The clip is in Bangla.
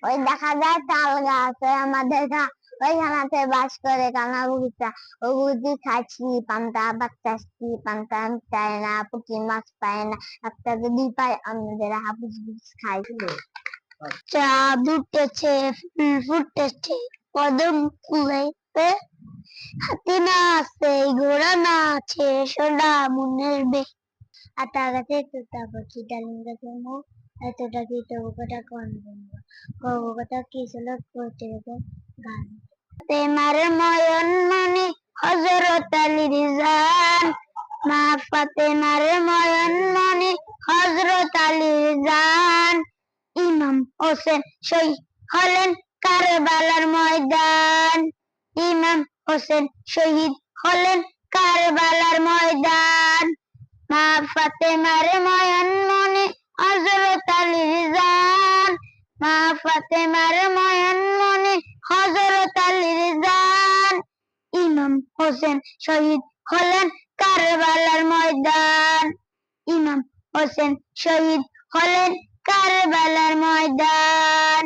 ওই দেখা যায় তাল গাছ আমাদের ওইখানে বাস করে কানাবুগিটা। ওই বুঝি খাচ্ছি পান্তা ভাত চাচ্ছি, পান্তা চায় না, পুঁটি মাছ পায় না, একটা যদি পায় আমাদের হাবুস বুস খাই। চা ফুটেছে, ফুল ফুটেছে, কদম ফুলেছে, হাতি না আছে, ঘোড়া না আছে, সোনা মনের বে। আতা গাছে তোতা পাখি, ডালিম গাছে মো, এতটা কি তবু কটা কোন বলবো, কবু কটা কি ছিল করতে গেছে গান। তোমার ময়ন মনি হযরত আলীর জান, মা ফাতেমার ময়ন মনি হযরত আলীর জান। ইমাম হোসেন শহীদ হলেন কারবালার ময়দান, ইমাম হোসেন শহীদ হলেন কারবালার ময়দান। মা ফাতেমার ময়ন মনি হযরত আলীর জান, মা ফাতেমার ময়ন মনি হযরত আলীর জান। ইমাম হোসেন শহীদ হলেন কারবালার ময়দান, ইমাম হোসেন শহীদ হলেন কারবালার ময়দান।